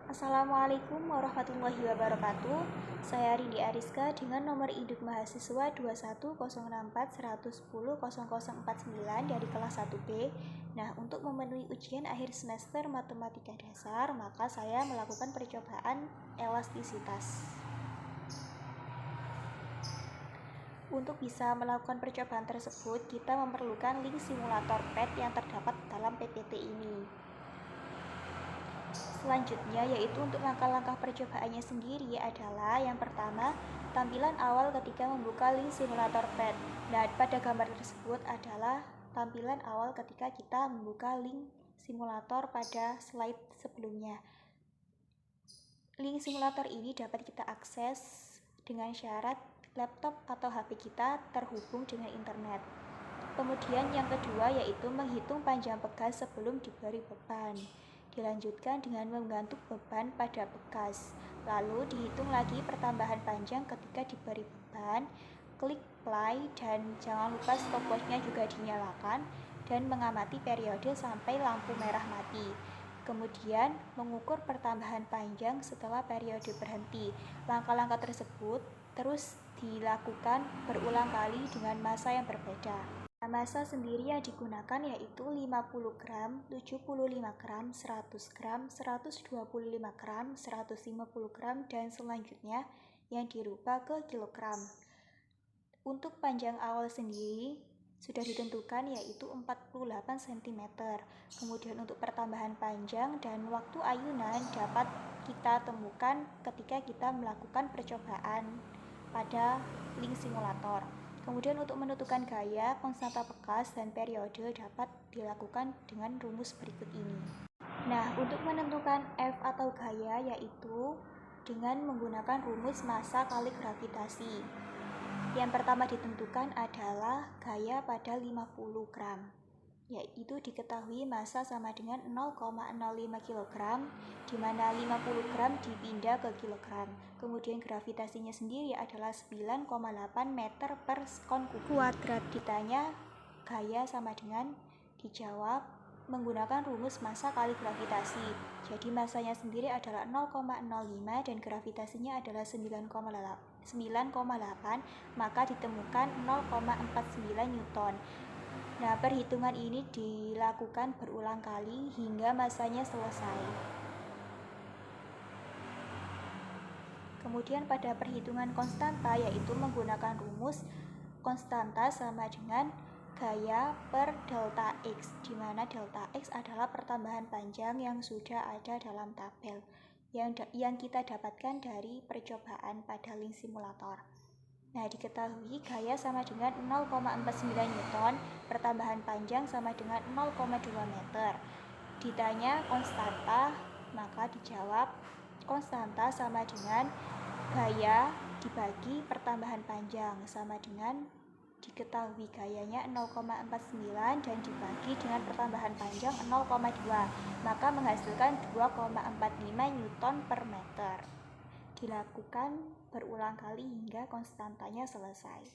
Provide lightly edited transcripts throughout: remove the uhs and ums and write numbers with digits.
Assalamualaikum warahmatullahi wabarakatuh. Saya Rindi Ariska dengan nomor induk mahasiswa 21064110049 dari kelas 1B. Nah, untuk memenuhi ujian akhir semester matematika dasar, maka saya melakukan percobaan elastisitas. Untuk bisa melakukan percobaan tersebut, kita memerlukan link simulator PET yang terdapat dalam PPT ini. Selanjutnya yaitu untuk langkah-langkah percobaannya sendiri adalah yang pertama, tampilan awal ketika membuka link simulator PET. Nah, pada gambar tersebut adalah tampilan awal ketika kita membuka link simulator pada slide sebelumnya. Link simulator ini dapat kita akses dengan syarat laptop atau HP kita terhubung dengan internet. Kemudian yang kedua yaitu menghitung panjang bekas sebelum diberi beban. Dilanjutkan dengan menggantung beban pada bekas. Lalu dihitung lagi pertambahan panjang ketika diberi beban. Klik play dan jangan lupa stopwatch-nya juga dinyalakan dan mengamati periode sampai lampu merah mati. Kemudian mengukur pertambahan panjang setelah periode berhenti. Langkah-langkah tersebut terus dilakukan berulang kali dengan massa yang berbeda. Massa sendiri yang digunakan yaitu 50 gram, 75 gram, 100 gram, 125 gram, 150 gram, dan selanjutnya yang dirubah ke kilogram. Untuk panjang awal sendiri sudah ditentukan yaitu 48 cm. Kemudian untuk pertambahan panjang dan waktu ayunan dapat kita temukan ketika kita melakukan percobaan pada link simulator. Kemudian untuk menentukan gaya, konstanta bekas, dan periode dapat dilakukan dengan rumus berikut ini. Nah, untuk menentukan F atau gaya yaitu dengan menggunakan rumus massa kali gravitasi. Yang pertama ditentukan adalah gaya pada 50 gram, yaitu diketahui massa sama dengan 0,05 kg, di mana 50 gram dipindah ke kilogram. Kemudian gravitasinya sendiri adalah 9,8 meter per sekon kuadrat. Ditanya gaya sama dengan, dijawab menggunakan rumus massa kali gravitasi. Jadi massanya sendiri adalah 0,05 dan gravitasinya adalah 9,8, maka ditemukan 0,49 Newton. Nah, perhitungan ini dilakukan berulang kali hingga masanya selesai. Kemudian pada perhitungan konstanta yaitu menggunakan rumus konstanta sama dengan gaya per delta X, di mana delta X adalah pertambahan panjang yang sudah ada dalam tabel yang kita dapatkan dari percobaan pada link simulator. Nah, diketahui gaya sama dengan 0,49 Newton, pertambahan panjang sama dengan 0,2 meter. Ditanya konstanta, maka dijawab konstanta sama dengan gaya dibagi pertambahan panjang sama dengan diketahui gayanya 0,49 dan dibagi dengan pertambahan panjang 0,2, maka menghasilkan 2,45 Newton per meter. Dilakukan berulang kali hingga konstantanya selesai.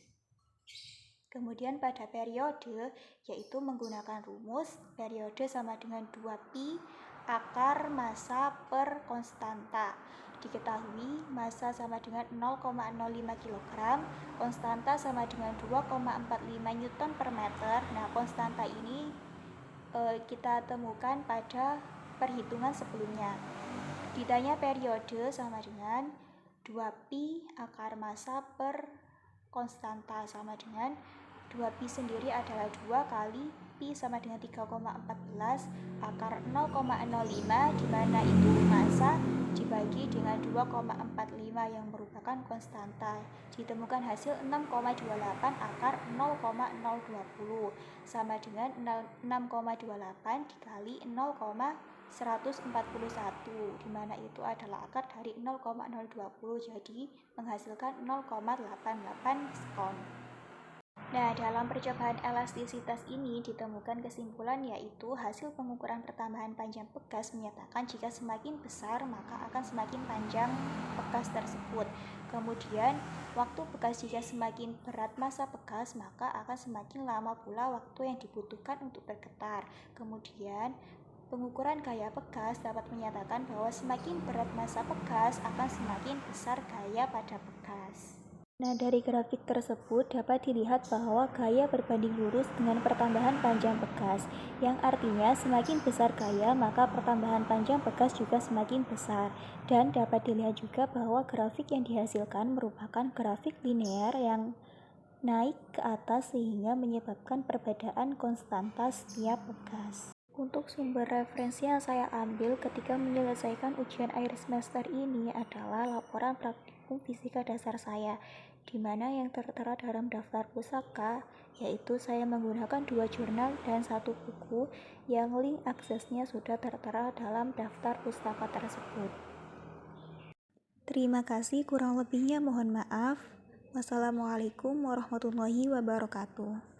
Kemudian pada periode yaitu menggunakan rumus periode sama dengan 2pi akar massa per konstanta. Diketahui massa sama dengan 0,05 kg, konstanta sama dengan 2,45 Newton per meter. Nah, konstanta ini kita temukan pada perhitungan sebelumnya. Ditanya periode sama dengan 2pi akar massa per konstanta sama dengan 2pi sendiri adalah 2 kali pi sama dengan 3,14 akar 0,05, di mana itu massa dibagi dengan 2,45 yang merupakan konstanta. Ditemukan hasil 6,28 akar 0,020 sama dengan 6,28 dikali 0,141, di mana itu adalah akar dari 0,020, jadi menghasilkan 0,88 sekon. Nah, dalam percobaan elastisitas ini ditemukan kesimpulan yaitu hasil pengukuran pertambahan panjang bekas menyatakan jika semakin besar maka akan semakin panjang bekas tersebut. Kemudian, waktu bekas jika semakin berat massa bekas maka akan semakin lama pula waktu yang dibutuhkan untuk bergetar. Kemudian, Pengukuran gaya pegas dapat menyatakan bahwa semakin berat massa pegas akan semakin besar gaya pada pegas. Nah, dari grafik tersebut dapat dilihat bahwa gaya berbanding lurus dengan pertambahan panjang pegas, yang artinya semakin besar gaya maka pertambahan panjang pegas juga semakin besar. Dan dapat dilihat juga bahwa grafik yang dihasilkan merupakan grafik linear yang naik ke atas sehingga menyebabkan perbedaan konstanta setiap pegas. Untuk sumber referensi yang saya ambil ketika menyelesaikan ujian akhir semester ini adalah laporan praktikum fisika dasar saya, di mana yang tertera dalam daftar pusaka, yaitu saya menggunakan 2 jurnal dan 1 buku yang link aksesnya sudah tertera dalam daftar pustaka tersebut. Terima kasih, kurang lebihnya mohon maaf. Wassalamualaikum warahmatullahi wabarakatuh.